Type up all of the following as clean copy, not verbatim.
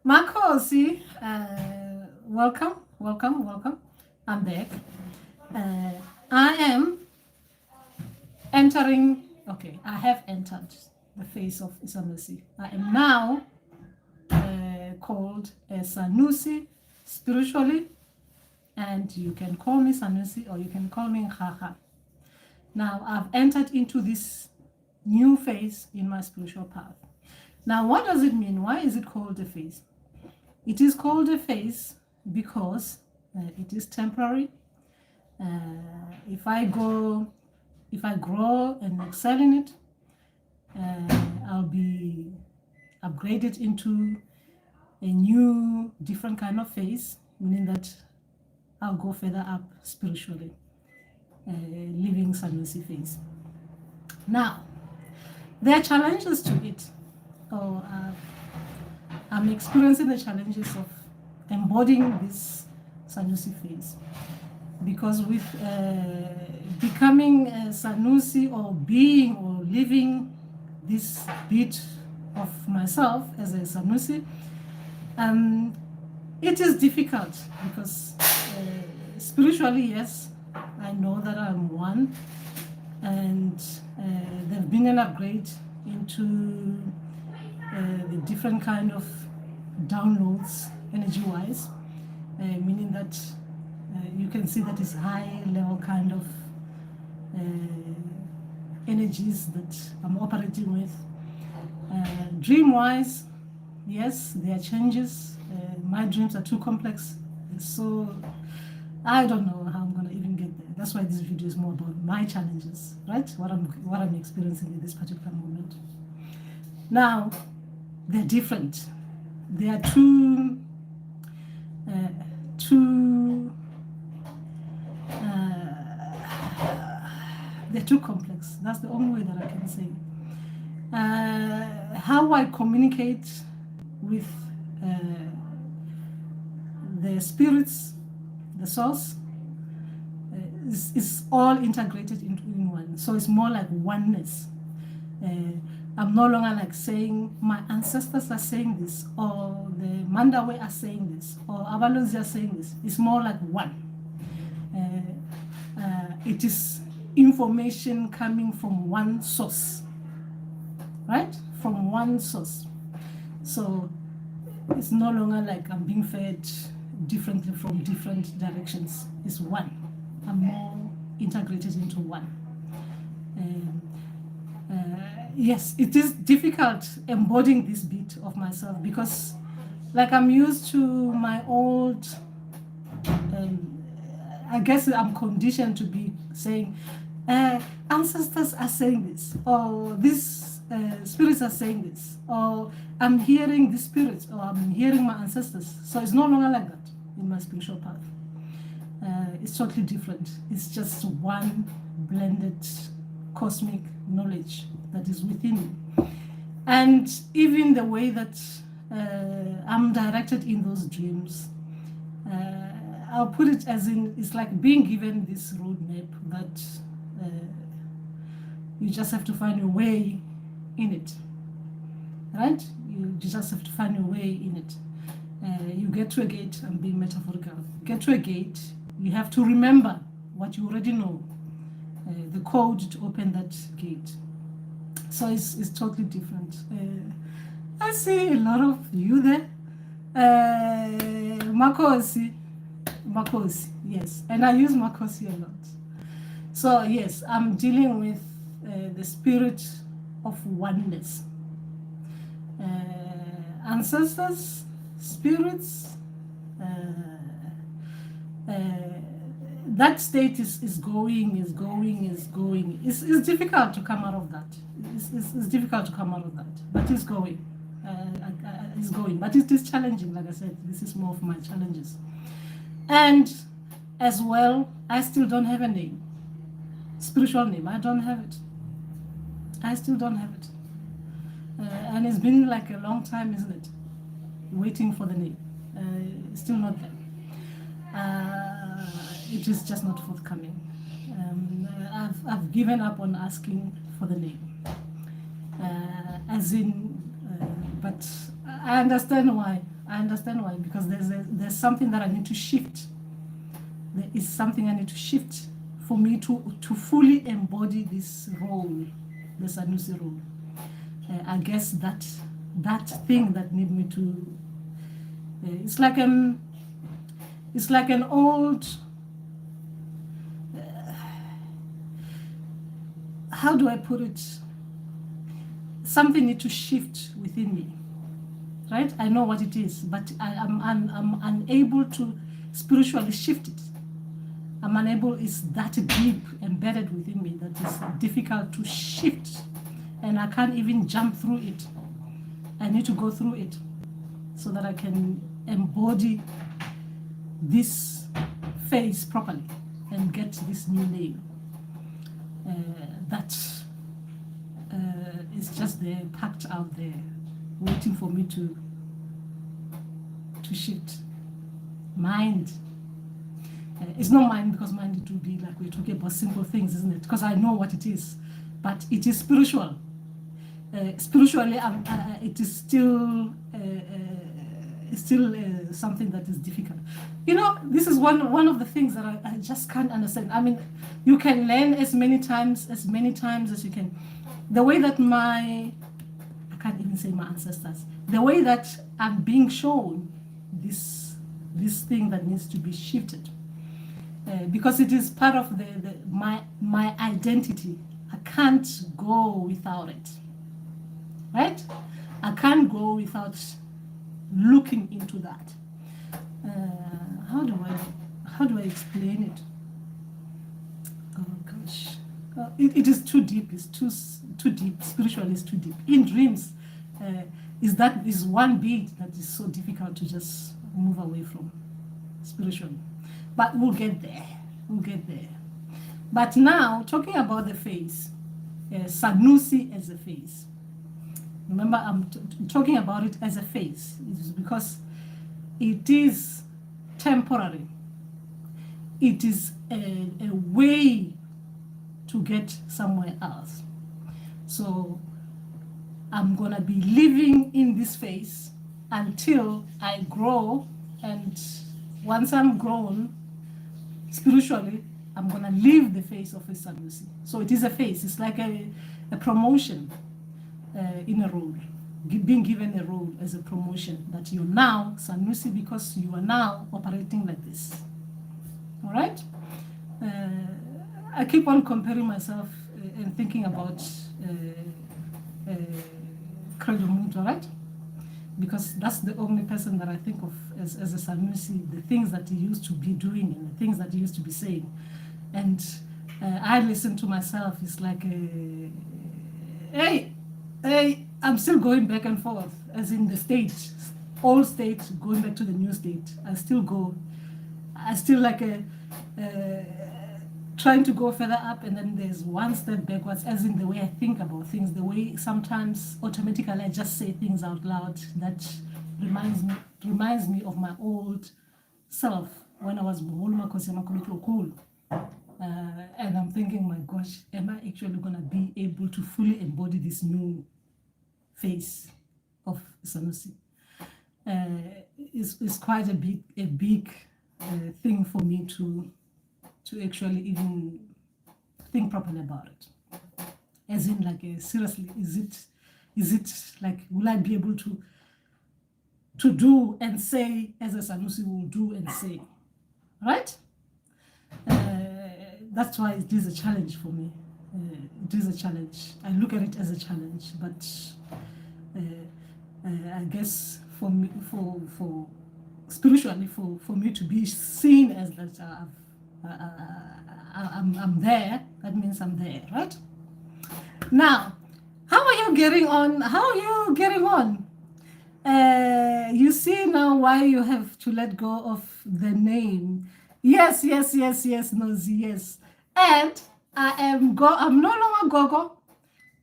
Makosi, welcome. I'm back. I am entering, okay, I have entered the face of Sanusi. I am now called a Sanusi spiritually, and you can call me Sanusi or you can call me Khaha. Now, I've entered into this new phase in my spiritual path. Now, what does it mean? Why is it called a phase? It is called a phase because it is temporary. If I grow and excel in it, I'll be upgraded into a new, different kind of phase, meaning that I'll go further up spiritually, living Sanusi phase. Now, there are challenges to it. I'm experiencing the challenges of embodying this Sanusi phase, because with becoming a Sanusi or being or living this bit of myself as a Sanusi, it is difficult because spiritually, yes, I know that I'm one, and there's been an upgrade into the different kind of downloads energy-wise, meaning that you can see that it's high level kind of energies that I'm operating with. Dream-wise, yes, there are changes. My dreams are too complex, so I don't know how I'm gonna even get there. That's why this video is more about my challenges, right? What I'm experiencing in this particular moment. Now, they're different. They are they're too complex. That's the only way that I can say. How I communicate with the spirits, the source, is all integrated in one. So it's more like oneness. I'm no longer like saying my ancestors are saying this, or the Mandawe are saying this, or Abalozi are saying this. It's more like one. It is information coming from one source, right? From one source. So it's no longer like I'm being fed differently from different directions. It's one. I'm more integrated into one. Yes, it is difficult embodying this bit of myself because, like, I'm used to my old, I guess I'm conditioned to be saying, ancestors are saying this, or these spirits are saying this, or I'm hearing the spirits, or I'm hearing my ancestors. So it's no longer like that in my spiritual path. It's totally different. It's just one blended cosmic knowledge that is within me. And even the way that I'm directed in those dreams, I'll put it as in, it's like being given this roadmap that you just have to find your way in it, right? You just have to find your way in it. You get to a gate, I'm being metaphorical, get to a gate, you have to remember what you already know, the code to open that gate. So it's totally different. I see a lot of you there. Makosi, yes, and I use Makosi a lot. So yes, I'm dealing with the spirit of oneness. Ancestors, spirits, that state is going. It's difficult to come out of that. It's difficult to come out of that, but it's going. It's going, but it is challenging. Like I said, this is more of my challenges. And as well, I still don't have a name, spiritual name. I don't have it. I still don't have it. And it's been like a long time, isn't it? Waiting for the name. It's still not there. It is just not forthcoming. I've given up on asking for the name. But I understand why. I understand why, because there's something that I need to shift. There is something I need to shift for me to fully embody this role, the Sanusi role. I guess that thing that need me to, it's like an old, how do I put it? Something need to shift within me, right? I know what it is, but I'm unable to spiritually shift it. I'm unable, it's that deep embedded within me that is difficult to shift, and I can't even jump through it. I need to go through it so that I can embody this phase properly and get this new name that is just there, packed out there, waiting for me to shift. Mind. It's not mind, because mind it will be like we're talking about simple things, isn't it? Because I know what it is, but it is spiritual. Spiritually, it is still something that is difficult. You know, this is one of the things that I just can't understand. I mean, you can learn as many times as you can. The way that I can't even say my ancestors, the way that I'm being shown this thing that needs to be shifted, because it is part of my identity. I can't go without it, right? I can't go without looking into that. How do I explain it? Oh gosh, it is too deep. It's too deep. Spiritually, it's too deep. In dreams, is one beat that is so difficult to just move away from spiritually. But we'll get there. But now, talking about the face, Sanusi as a face. Remember, I'm talking about it as a face. It's because it is temporary. It is a way to get somewhere else. So I'm gonna be living in this phase until I grow, and once I'm grown spiritually, I'm gonna leave the face of a Sanusi. So it is a face. It's like a promotion in a role, being given a role as a promotion, that you're now Sanusi because you are now operating like this. All right? I keep on comparing myself and thinking about Credo Muntu, right? Because that's the only person that I think of as a Sanusi, the things that he used to be doing and the things that he used to be saying. And I listen to myself, it's like, hey, I'm still going back and forth, as in the state, old state, going back to the new state. I still like trying to go further up, and then there's one step backwards, as in the way I think about things, the way sometimes automatically I just say things out loud that reminds me of my old self when I was and I'm thinking, my gosh, am I actually gonna be able to fully embody this new face of Sanusi? It's quite a big thing for me to actually even think properly about it. As in, like, seriously, is it like, will I be able to do and say as a Sanusi will do and say, right? That's why it is a challenge for me. It is a challenge. I look at it as a challenge, but I guess for me, for spiritually, for me to be seen as that I'm there, that means I'm there, right? Now, how are you getting on? You see now why you have to let go of the name. Yes, Nozi, yes. And I'm no longer Gogo.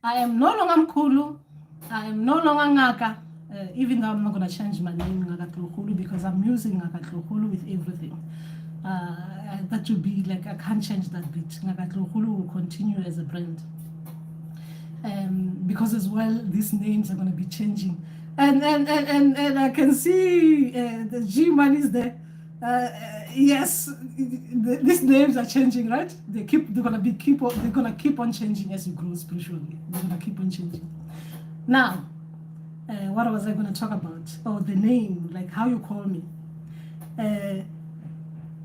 I am no longer Mkulu. I am no longer Ngaka. Even though I'm not going to change my name Ngaka Tlokulu, because I'm using Ngaka Tlokulu with everything. That would be like, I can't change that bit. Ngaka Tlokulu will continue as a brand. Because as well, these names are going to be changing. And I can see the G man is there. Yes, these names are changing, right? They're gonna keep on changing as you grow spiritually. They're gonna keep on changing. Now, what was I gonna talk about? Oh, the name, like how you call me.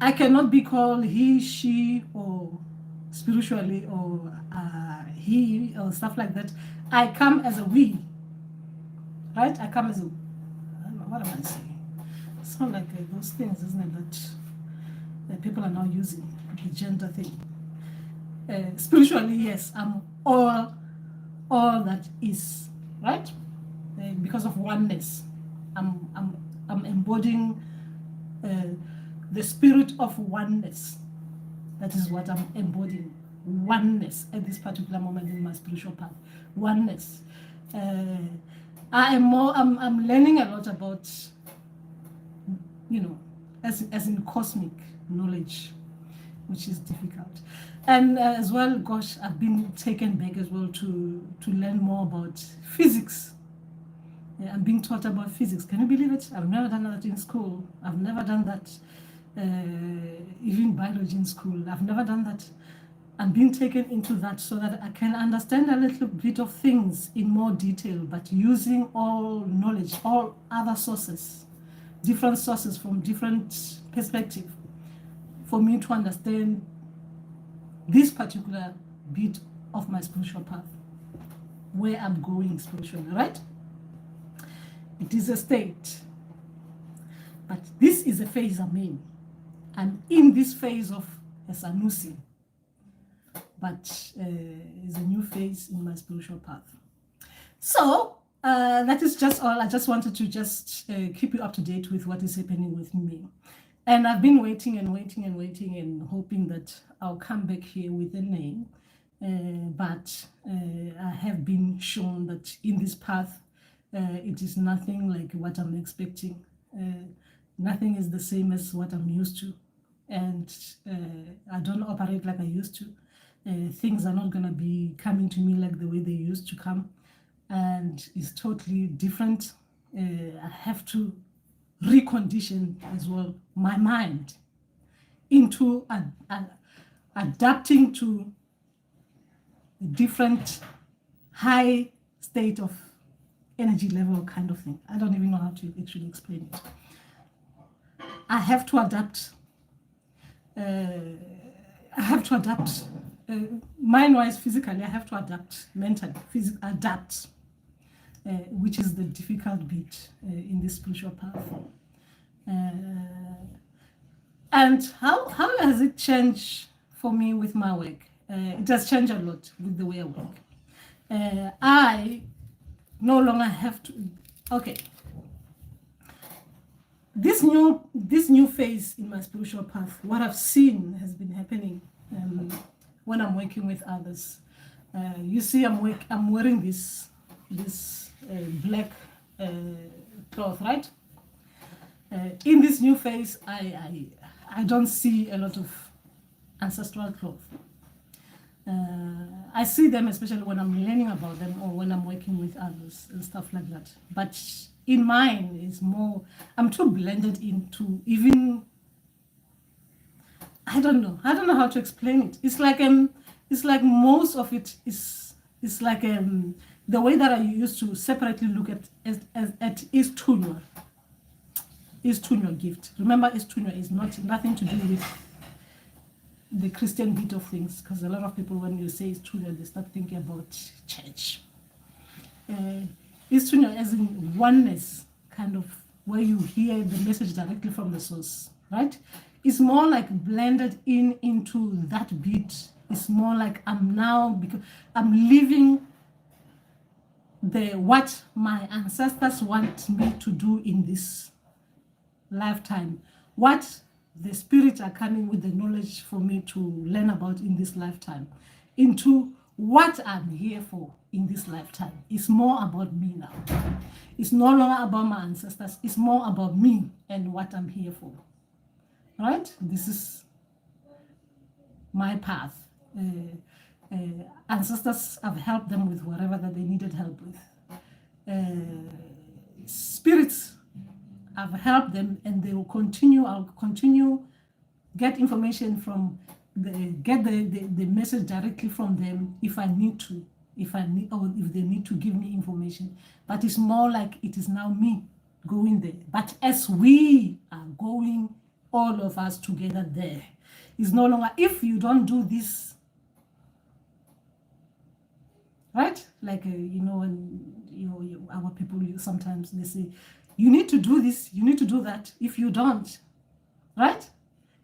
I cannot be called he, she, or spiritually, or he, or stuff like that. I come as a we, right? I come as a, what am I saying? It's not like those things, isn't it, that people are now using, the gender thing. Spiritually, yes, I'm all that is, right? Because of oneness, I'm embodying the spirit of oneness. That is what I'm embodying. Oneness at this particular moment in my spiritual path. Oneness. I'm learning a lot about, as in cosmic knowledge, which is difficult. And as well, gosh, I've been taken back as well to learn more about physics. Yeah, I'm being taught about physics. Can you believe it? I've never done that in school. I've never done that, even biology in school. I've never done that. I'm being taken into that so that I can understand a little bit of things in more detail, but using all knowledge, all other sources, different sources from different perspectives, for me to understand this particular bit of my spiritual path, where I'm going spiritually, right? It is a state, but this is a phase I'm in. I'm in this phase of a Sanusi, but it's a new phase in my spiritual path. So that is just all. I just wanted to just keep you up to date with what is happening with me. And I've been waiting and hoping that I'll come back here with a name. But I have been shown that in this path, it is nothing like what I'm expecting. Nothing is the same as what I'm used to. And I don't operate like I used to. Things are not going to be coming to me like the way they used to come. And it's totally different. I have to recondition as well my mind into adapting to a different high state of energy level kind of thing. I don't even know how to actually explain it. I have to adapt. Mind-wise, physically, I have to adapt. Mentally, adapt, which is the difficult bit in this spiritual path. And how has it changed for me with my work? It has changed a lot with the way I work. I no longer have to. Okay. This new phase in my spiritual path, what I've seen has been happening when I'm working with others. You see, I'm wearing this black cloth, right? In this new phase, I don't see a lot of ancestral cloth. I see them especially when I'm learning about them or when I'm working with others and stuff like that. But in mine, it's more, I'm too blended into even, I don't know how to explain it. It's like most of it is like the way that I used to separately look at Istunywa. Istunywa gift. Remember, Istunywa is nothing to do with the Christian bit of things, because a lot of people, when you say Istunywa, they start thinking about church. Istunywa as in oneness, kind of where you hear the message directly from the source, right? It's more like blended into that bit. It's more like because I'm living what my ancestors want me to do in this lifetime, what the spirits are coming with the knowledge for me to learn about in this lifetime, into what I'm here for in this lifetime. It's more about me now. It's no longer about my ancestors. It's more about me and what I'm here for. Right? This is my path. Ancestors have helped them with whatever that they needed help with. spirits, I've helped them, and they will continue. I'll continue get information from get the message directly from them if I need to, or if they need to give me information. But it's more like it is now me going there. But as we are going, all of us together there, it's no longer if you don't do this, right? Like when our people sometimes they say you need to do this, you need to do that. If you don't, right?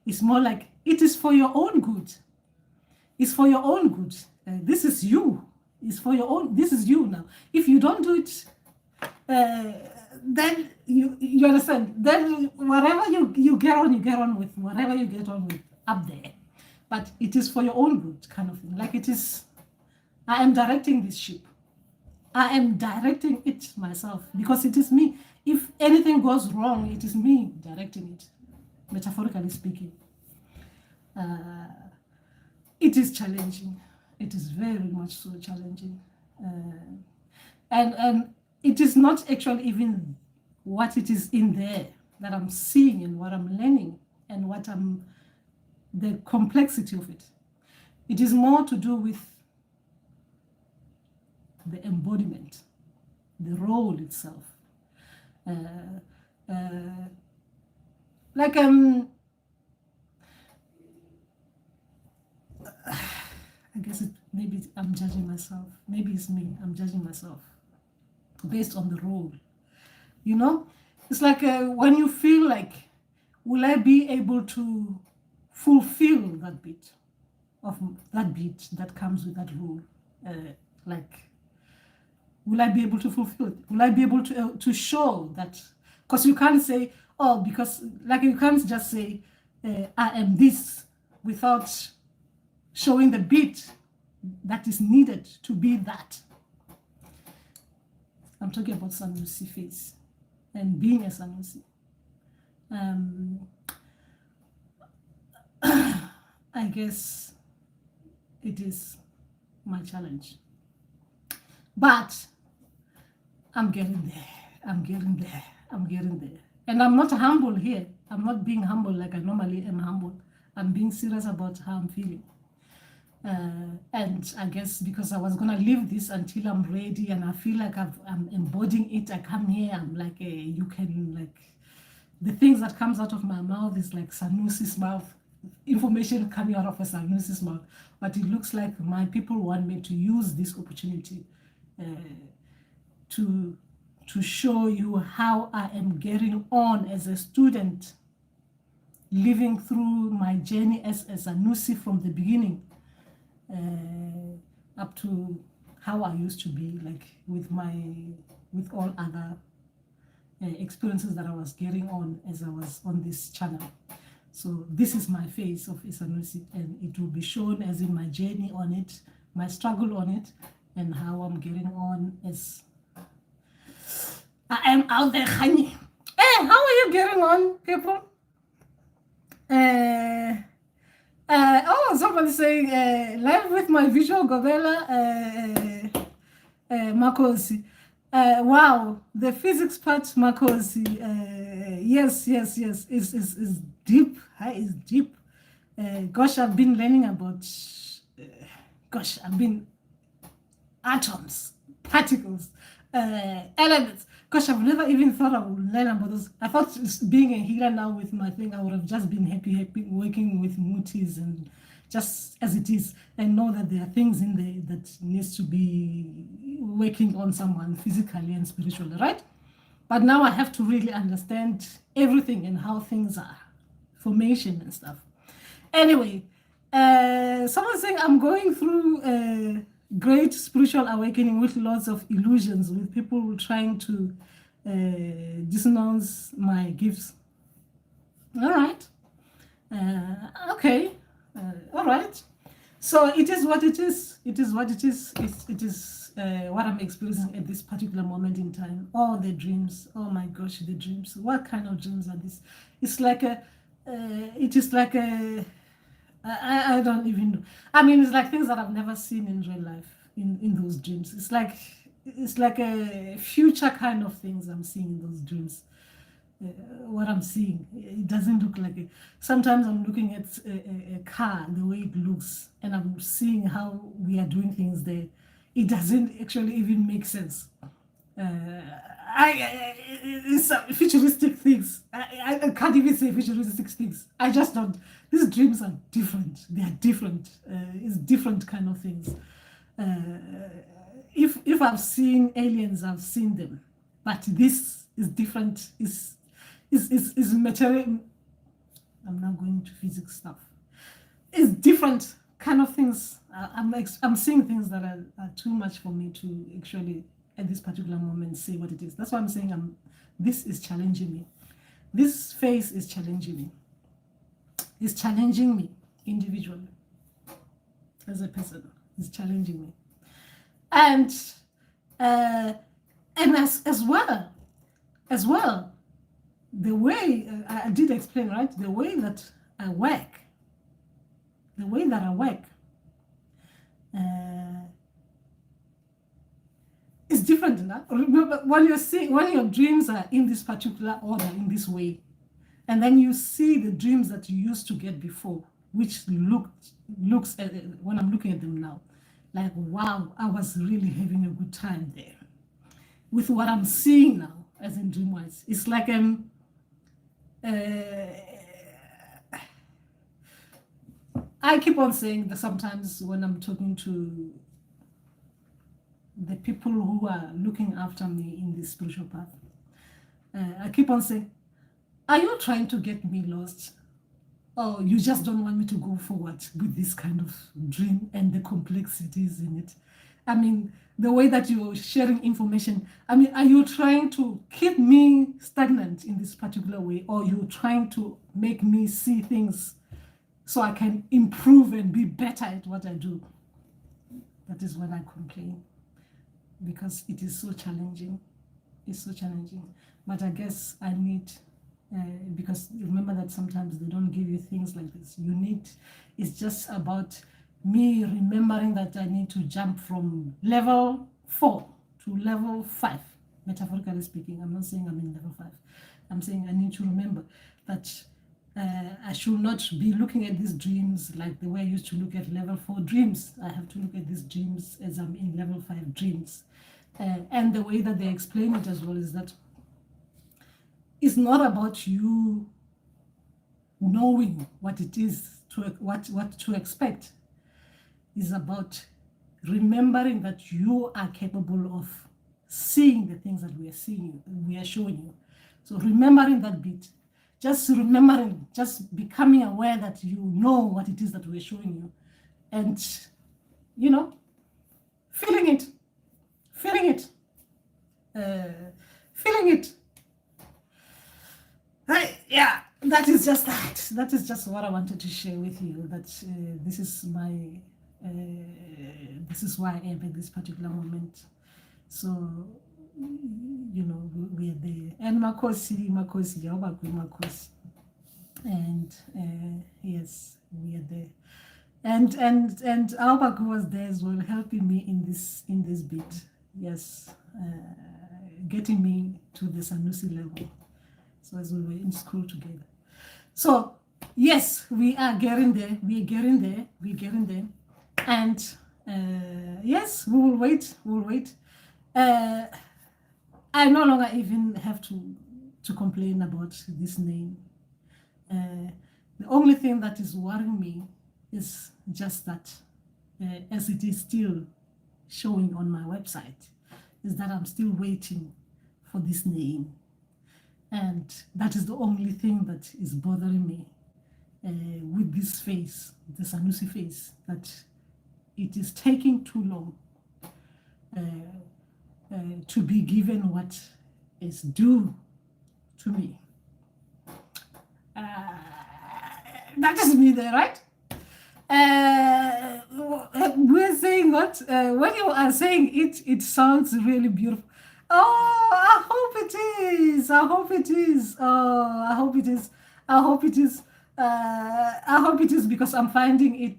It's more like it is for your own good. It's for your own good. This is you. It's for your own. This is you now. If you don't do it, then you understand. Then whatever you get on with whatever you get on with up there. But it is for your own good, kind of thing. Like it is. I am directing this ship. I am directing it myself because it is me. If anything goes wrong, it is me directing it. Metaphorically speaking, it is challenging. It is very much so challenging, and it is not actually even what it is in there that I'm seeing and what I'm learning and the complexity of it. It is more to do with the embodiment, the role itself. Like I guess maybe I'm judging myself. Maybe it's me. I'm judging myself based on the role. You know, it's like when you feel like, will I be able to fulfill that bit that comes with that role? Like, will I be able to fulfill it? Will I be able to show that? Because you can't say, oh, because like you can't just say, I am this without showing the bit that is needed to be that. I'm talking about Sanusi face and being a Sanusi. I guess it is my challenge. But I'm getting there. I'm getting there. I'm getting there. And I'm not humble here. I'm not being humble like I normally am humble. I'm being serious about how I'm feeling. And I guess because I was going to leave this until I'm ready and I feel like I'm embodying it, I come here, I'm like, you can, like, the things that comes out of my mouth is like Sanusi's mouth, information coming out of a Sanusi's mouth. But it looks like my people want me to use this opportunity to show you how I am getting on as a student, living through my journey as a Sanusi from the beginning up to how I used to be, like with all other experiences that I was getting on as I was on this channel. So this is my face of Sanusi, and it will be shown as in my journey on it, my struggle on it, and how I'm getting on as I am out there, honey. Hey, how are you getting on, people? Somebody's saying live with my visual Gobela Makosi. Wow, the physics part, Makosi. Yes, is deep. It's deep. Gosh, I've been learning about. I've been atoms, particles, elements. Gosh, I've never even thought I would learn about those. I thought being a healer now with my thing, I would have just been happy working with mutis and just as it is, and know that there are things in there that needs to be working on someone physically and spiritually, right? But now I have to really understand everything and how things are, formation and stuff. Anyway, someone's saying I'm going through great spiritual awakening with lots of illusions, with people trying to dissonance my gifts. All right. Okay. All right. So it is what it is. It is what it is. It is what I'm experiencing at this particular moment in time. All the dreams. Oh my gosh, the dreams. What kind of dreams are these? It's like it is like I don't even know. I mean, it's like things that I've never seen in real life in those dreams. It's like it's like a future kind of things I'm seeing in those dreams. What I'm seeing, it doesn't look like it. Sometimes I'm looking at a car, the way it looks, and I'm seeing how we are doing things there. It doesn't actually even make sense. It's futuristic things. I can't even say futuristic things. I just don't. These dreams are different. They are different. It's different kind of things. If I've seen aliens, I've seen them, but this is different. Is material. I'm not going to physics stuff. It's different kind of things. I'm seeing things that are too much for me to actually at this particular moment say what it is. That's why I'm saying this is challenging me. This phase is challenging me. It's challenging me individually as a person. It's challenging me. And as well, the way I did explain, right? The way that I work, is different enough. Remember, when your dreams are in this particular order, in this way, and then you see the dreams that you used to get before, which looks at, when I'm looking at them now, like, wow, I was really having a good time there. With what I'm seeing now, as in dream-wise, it's like I keep on saying that sometimes when I'm talking to the people who are looking after me in this spiritual path, I keep on saying, are you trying to get me lost? Or you just don't want me to go forward with this kind of dream and the complexities in it? I mean, the way that you're sharing information, I mean, are you trying to keep me stagnant in this particular way, or you're trying to make me see things so I can improve and be better at what I do? That is when I complain, because it is so challenging. It's so challenging. But I guess I need, because remember that sometimes they don't give you things like this. It's just about me remembering that I need to jump from level 4 to level 5, metaphorically speaking. I'm not saying I'm in level 5. I'm saying I need to remember that I should not be looking at these dreams like the way I used to look at level 4 dreams. I have to look at these dreams as I'm in level 5 dreams. And the way that they explain it as well is that it's not about you knowing what it is, what to expect. It's about remembering that you are capable of seeing the things that we are showing you. So remembering that bit, just remembering, just becoming aware that you know what it is that we're showing you, and feeling it. Yeah, that is just that. That is just what I wanted to share with you. That this is why I am at this particular moment. So, we are there. And Makosi, and yes, we are there. And Albaku was there as well, helping me in this bit. Yes, getting me to the Sanusi level. So as we were in school together. So yes, we are getting there. We're getting there. And yes, we will wait. I no longer even have to complain about this name. The only thing that is worrying me is just that, as it is still showing on my website, is that I'm still waiting for this name. And that is the only thing that is bothering me with this face, the Sanusi face, that it is taking too long to be given what is due to me. That is me there, right? We're saying what? When you are saying it sounds really beautiful. Oh, I hope it is. Oh, I hope it is. I hope it is, because I'm finding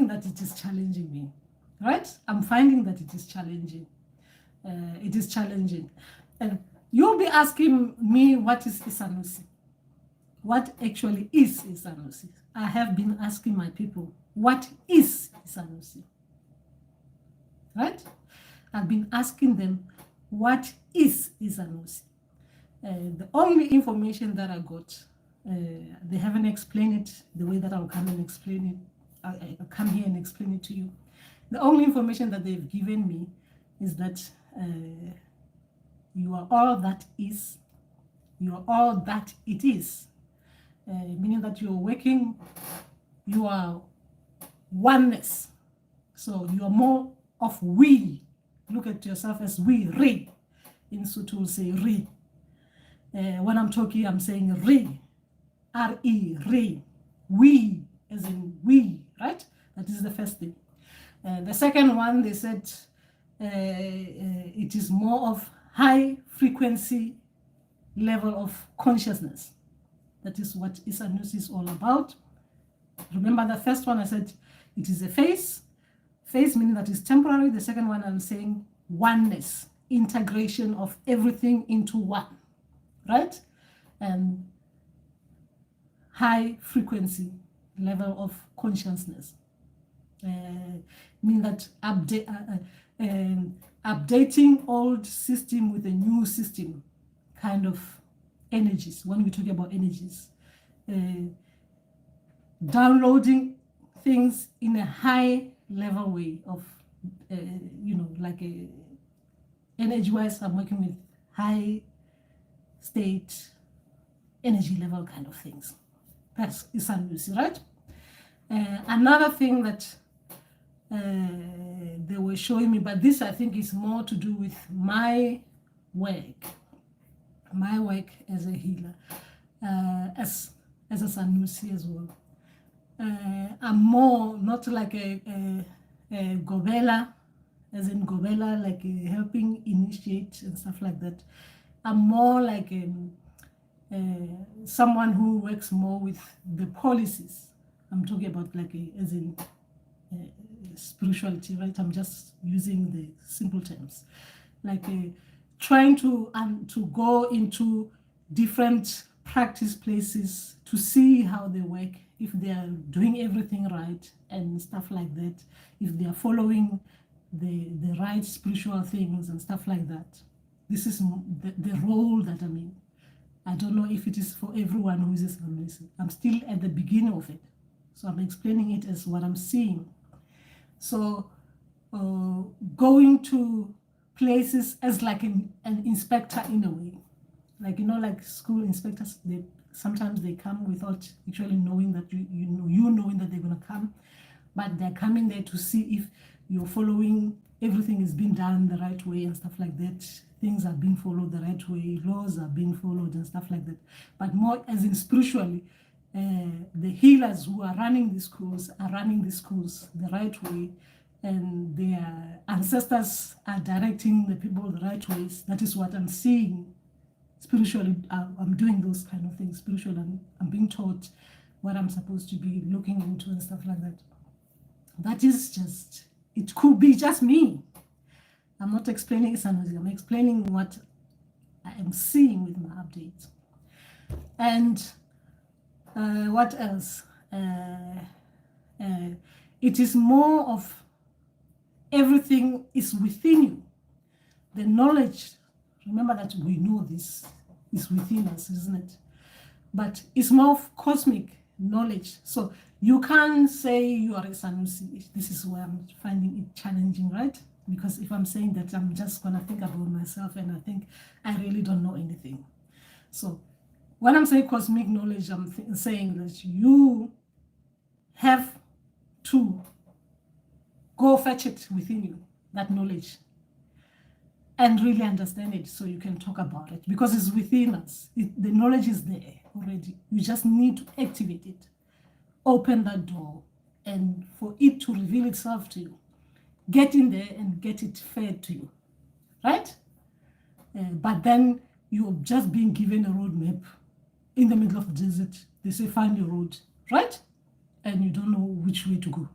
that it is challenging me, right? I'm finding that it is challenging. it is challenging. And you'll be asking me, what is iSanusi? What actually is iSanusi? I have been asking my people, what is iSanusi? Right? I've been asking them, what is iSanusi? The only information that I got, they haven't explained it the way that I'll come and explain it. I'll come here and explain it to you. The only information that they've given me is that you are all that is, you are all that it is. Meaning that you're working, you are oneness. So you are more of we. Look at yourself as we, re. In Sotho, say re. When I'm talking, I'm saying re. R-E, re. We, as in we, right? That is the first thing. The second one, they said it is more of high frequency level of consciousness. That is what iSanusi is all about. Remember the first one, I said it is a phase. Phase meaning that is temporary. The second one, I'm saying oneness, integration of everything into one, right? And high frequency level of consciousness. Mean that updating old system with a new system kind of energies. When we talk about energies, downloading things in a high level way of, like a energy wise, I'm working with high state energy level kind of things. That's iSanusi, right? Another thing that they were showing me, but this I think is more to do with my work as a healer, as a Sanusi as well. I'm more not like a Gobela, as in Gobela, like helping initiate and stuff like that. I'm more like someone who works more with the policies. I'm talking about like as in spirituality, right? I'm just using the simple terms, like trying to go into different practice places to see how they work, if they are doing everything right and stuff like that, if they are following the right spiritual things and stuff like that. This is the role that I'm in. I don't know if it is for everyone who is a Sanusi. I'm still at the beginning of it, so I'm explaining it as what I'm seeing. So going to places as like an inspector in a way, like like school inspectors, sometimes they come without actually knowing that knowing that they're going to come, but they're coming there to see if you're following, everything is being done the right way and stuff like that, things are being followed the right way, laws are being followed and stuff like that. But more as in spiritually, the healers who are running the schools are running the schools the right way, and their ancestors are directing the people the right ways. That is what I'm seeing spiritually. I'm doing those kind of things spiritually. I'm being taught what I'm supposed to be looking into and stuff like that. That is just, it could be just me. I'm not explaining iSanusi. I'm explaining what I am seeing with my updates. And what else? It is more of everything is within you. The knowledge, remember that we know this is within us, isn't it? But it's more of cosmic knowledge. So you can't say you are a Sanusi. This is where I'm finding it challenging, right? Because if I'm saying that, I'm just going to think about myself, and I think I really don't know anything. So when I'm saying cosmic knowledge, I'm saying that you have to go fetch it within you, that knowledge, and really understand it so you can talk about it, because it's within us. The knowledge is there already. You just need to activate it, open that door, and for it to reveal itself to you. Get in there and get it fed to you, right? But then you're just being given a roadmap in the middle of the desert. They say, find your road, right? And you don't know which way to go.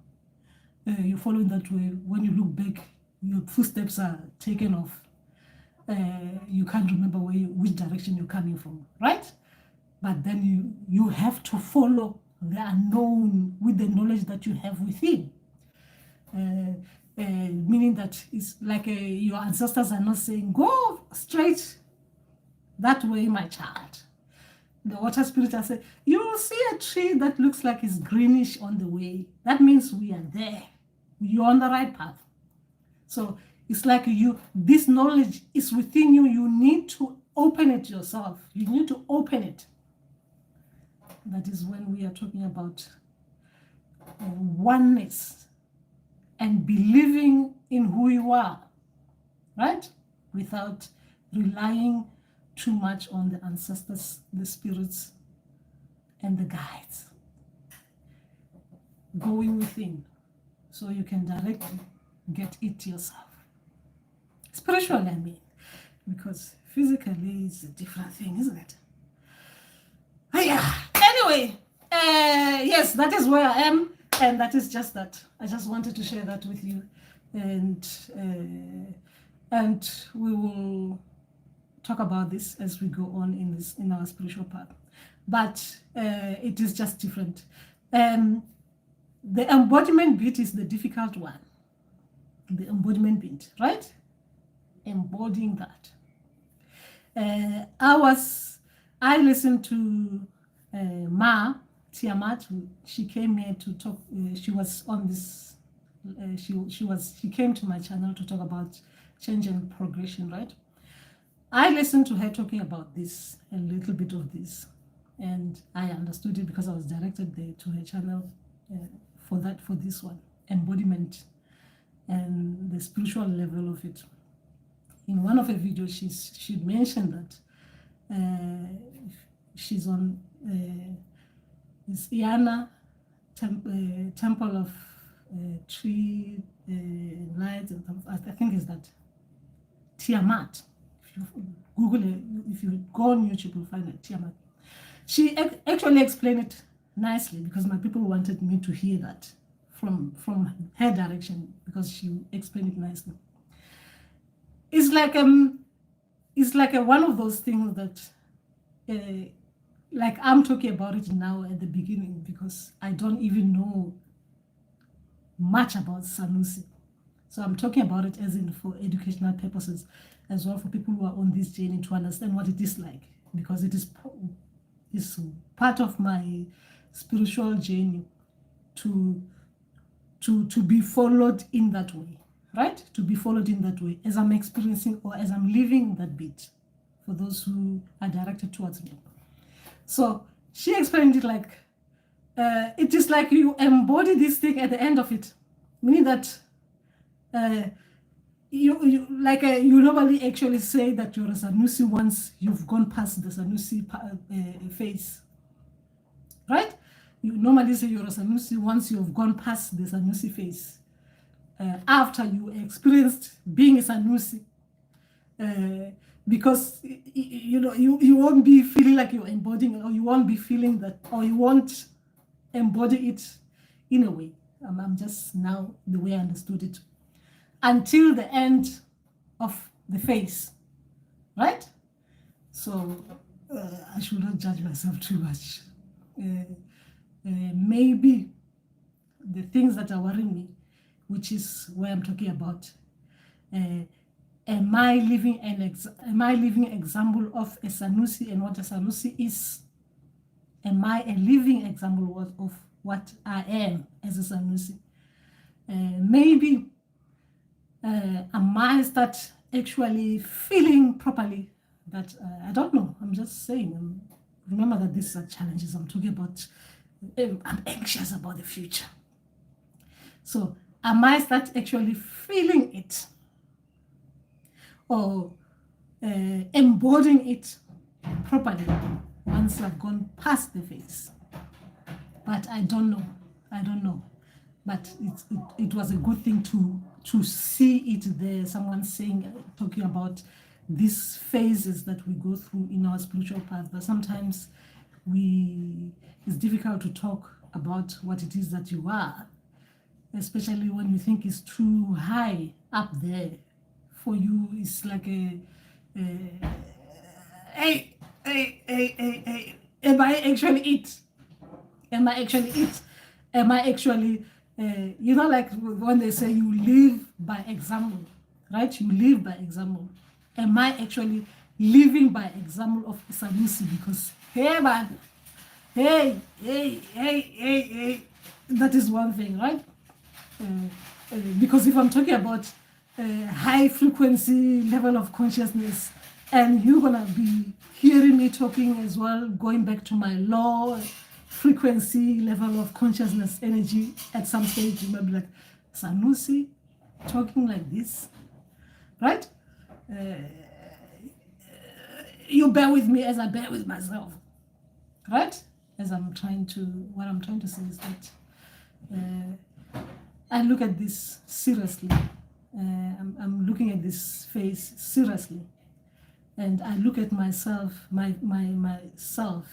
You're following that way. When you look back, your footsteps are taken off. you can't remember which direction you're coming from, right? But then you have to follow the unknown with the knowledge that you have within. Meaning that it's like your ancestors are not saying, go straight that way, my child. The water spirit are saying, you will see a tree that looks like it's greenish on the way. That means we are there. You're on the right path. So it's like this knowledge is within you. You need to open it yourself. You need to open it. That is when we are talking about oneness and believing in who you are, right? Without relying too much on the ancestors, the spirits, and the guides. Going within so you can directly get it yourself. Spiritually, I mean, because physically it's a different thing, isn't it? Yeah. Anyway, yes, that is where I am, and that is just that. I just wanted to share that with you, and we will talk about this as we go on in our spiritual path. But it is just different. The embodiment bit is the difficult one. The embodiment bit, right? Embodying that. I listened to Ma Tiamat. She came here to talk. She was on this. She came to my channel to talk about change and progression, right? I listened to her talking about this, a little bit of this, and I understood it because I was directed there to her channel for this one, embodiment and the spiritual level of it. In one of her videos, she mentioned that she's on this Iana temple of tree lights. I think is that Tiamat. If you Google it, if you go on YouTube, you'll find it, Tiamat. She actually explained it nicely because my people wanted me to hear that from her direction because she explained it nicely. It's like one of those things that like I'm talking about it now at the beginning because I don't even know much about Sanusi. So I'm talking about it as in for educational purposes as well for people who are on this journey to understand what it is like, because it is part of my spiritual journey to be followed in that way, right? To be followed in that way as I'm experiencing or as I'm living that bit for those who are directed towards me. So she explained it like, it is like you embody this thing at the end of it, meaning that you normally actually say that you're a Sanusi once you've gone past the Sanusi phase, right? You normally say you're a Sanusi once you've gone past the Sanusi phase. After you experienced being a Sanusi, because you won't be feeling like you're embodying, or you won't be feeling that, or you won't embody it in a way. I'm just now the way I understood it until the end of the phase, right? So I should not judge myself too much. Maybe the things that are worrying me, which is where I'm talking about, am I living an example of a Sanusi and what a Sanusi is? Am I a living example of what I am as a Sanusi? Maybe I might start actually feeling properly that I don't know. I'm just saying. Remember that these are challenges I'm talking about. I'm anxious about the future. So I might start actually feeling it or embodying it properly once I've gone past the phase. But I don't know. But it was a good thing to see it there. Someone talking about these phases that we go through in our spiritual path. But sometimes it's difficult to talk about what it is that you are, especially when you think it's too high up there for you. It's like Hey, hey, am I actually it? Am I actually it? Am I actually, like when they say you live by example, right? You live by example. Am I actually living by example of Sanusi? Because, hey, man, hey, that is one thing, right? Because if I'm talking about high frequency level of consciousness, and you're gonna be hearing me talking as well, going back to my low frequency level of consciousness energy, at some stage you might be like, Sanusi talking like this, right? You bear with me as I bear with myself, right? What I'm trying to say is that I look at this seriously. I'm looking at this face seriously, and I look at myself, myself,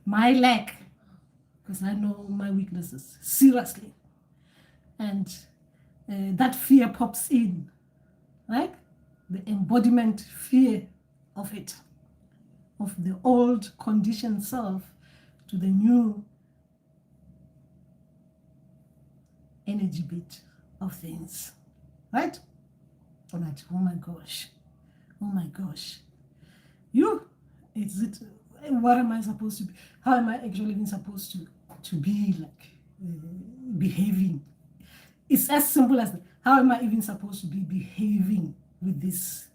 my lack, because I know my weaknesses seriously, and that fear pops in, right? The embodiment fear of it, of the old conditioned self to the new energy bit of things, right? Right. Oh my gosh. Is it, what am I supposed to be? How am I actually even supposed to be like behaving? It's as simple as that. How am I even supposed to be behaving with this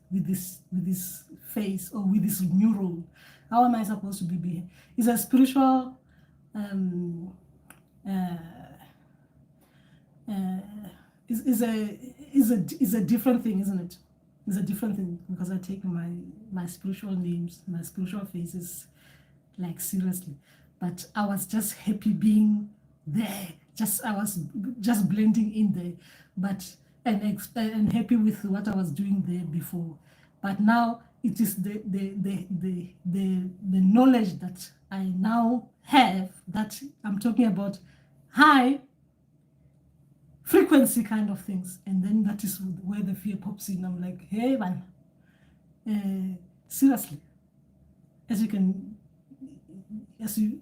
face, or with this new role? How am I supposed to be behaving? It's a spiritual is a different thing, isn't it? It's a different thing, because I take my spiritual names, my spiritual faces, like seriously. But I was just happy being there. I was just blending in there, but and happy with what I was doing there before. But now it is the knowledge that I now have, that I'm talking about high frequency kind of things, and then that is where the fear pops in. I'm like, hey man, seriously, as you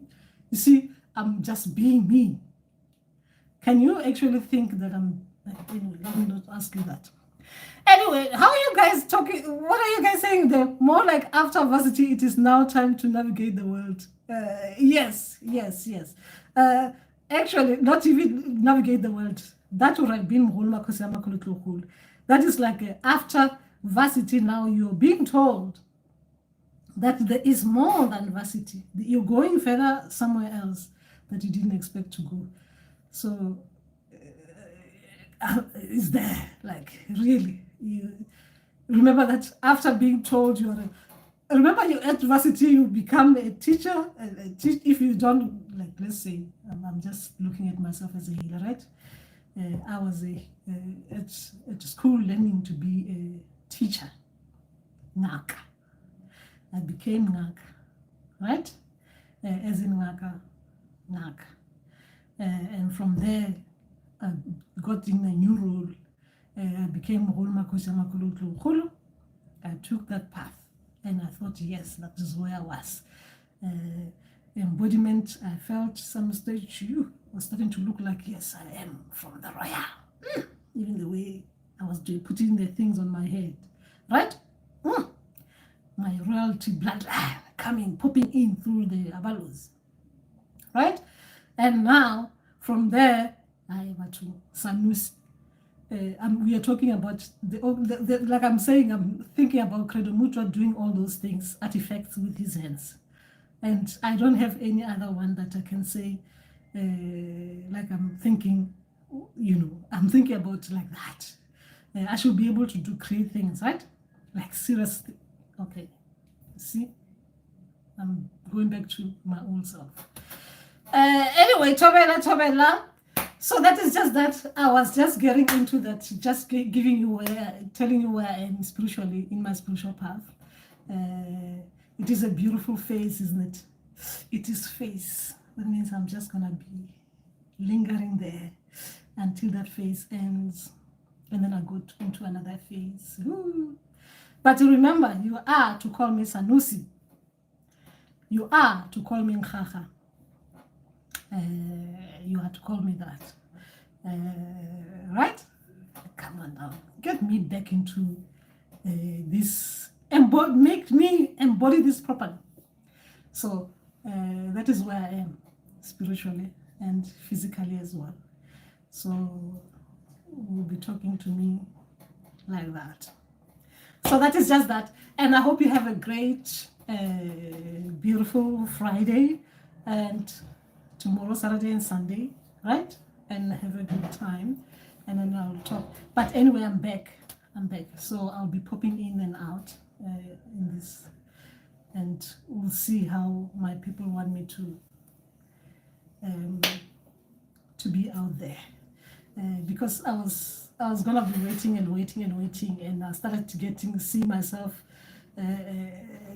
see, I'm just being me. Can you actually think that I'm, anyway, let me not ask you that. Anyway, how are you guys talking? What are you guys saying there? More like after varsity, it is now time to navigate the world. Yes. Actually, not even navigate the world. That would have been that is like after varsity. Now you're being told that there is more than varsity. You're going further somewhere else that you didn't expect to go. So is there, like, really? You remember that after being told remember you're at varsity, you become a teacher. If you don't, like, let's say, I'm just looking at myself as a healer, right? I was at school learning to be a teacher, Ngaka. I became Ngaka, right? As in Ngaka. And from there, I got in a new role. I became Holma. I took that path, and I thought, yes, that is where I was. Embodiment, I felt some stage you was starting to look like, yes, I am from the royal. Even the way I was putting the things on my head, right? My royalty bloodline popping in through the Abalos, right? And now, from there, I went to Sanusi. We are talking about like I'm saying, I'm thinking about Credo Mutua doing all those things, artifacts with his hands. And I don't have any other one that I can say, like I'm thinking about like that. I should be able to create things, right? Like, seriously. Okay. See? I'm going back to my own self. Anyway, Tobela. So that is just that. I was just getting into that, just telling you where I am spiritually, in my spiritual path. It is a beautiful face, isn't it? It is face. That means I'm just gonna be lingering there until that phase ends, and then I go into another phase. Ooh. But remember, you are to call me Sanusi. You are to call me Nkhaha. You are to call me that. Right? Come on now. Get me back into this. Make me embody this properly. So that is where I am, spiritually and physically as well. So we'll be talking to me like that. So that is just that. And I hope you have a great, beautiful Friday and tomorrow, Saturday and Sunday, right? And have a good time. And then I'll talk. But anyway, I'm back. So I'll be popping in and out in this. And we'll see how my people want me to be out there. Because I was gonna be waiting, and I started to see myself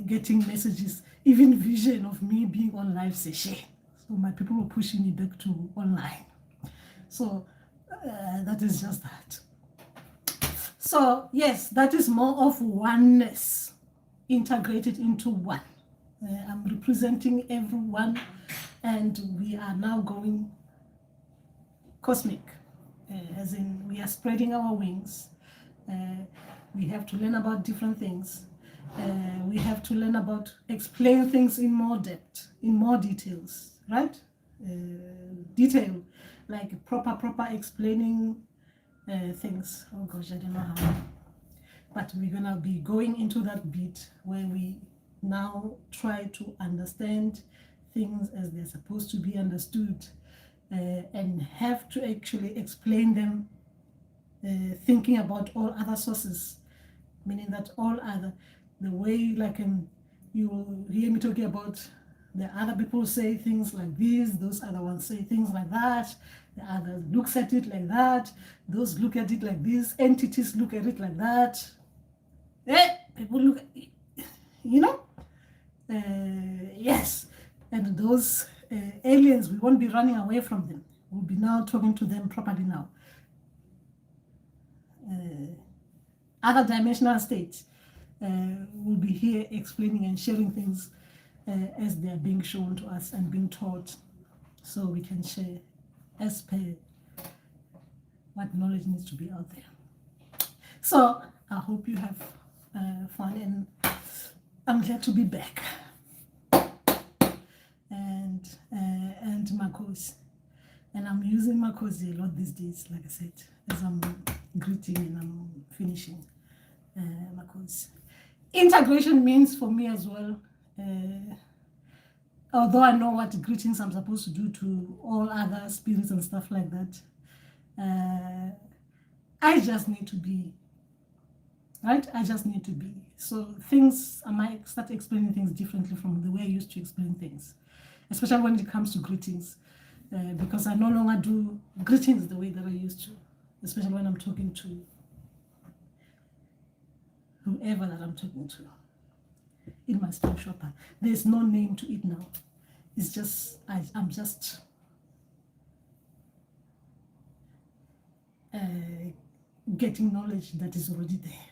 getting messages, even vision of me being on live session. So my people were pushing me back to online. So that is just that. So yes, that is more of oneness integrated into one. I'm representing everyone, and we are now going cosmic. As in, we are spreading our wings. We have to learn about different things. We have to learn about explain things in more depth, in more details, right? Detail, like proper explaining things. Oh gosh, I don't know how. But we're gonna be going into that bit where we now try to understand things as they're supposed to be understood. And have to actually explain them, thinking about all other sources, meaning that all other, the way like you hear me talking about the other people say things like this, those other ones say things like that, the other looks at it like that, those look at it like this, entities look at it like that. People look at it, you know? Yes, and those aliens, we won't be running away from them. We'll be now talking to them properly now. Other dimensional states will be here explaining and sharing things as they are being shown to us and being taught, so we can share as per what knowledge needs to be out there. So I hope you have fun, and I'm glad to be back. And Makosi. And I'm using Makosi a lot these days, like I said, as I'm greeting and I'm finishing Makosi. Integration means for me as well, although I know what greetings I'm supposed to do to all other spirits and stuff like that, I just need to be, right? I just need to be. So things, I might start explaining things differently from the way I used to explain things, especially when it comes to greetings, because I no longer do greetings the way that I used to, especially when I'm talking to whoever that I'm talking to in my spiritual path. There's no name to it now. It's just, I'm just getting knowledge that is already there.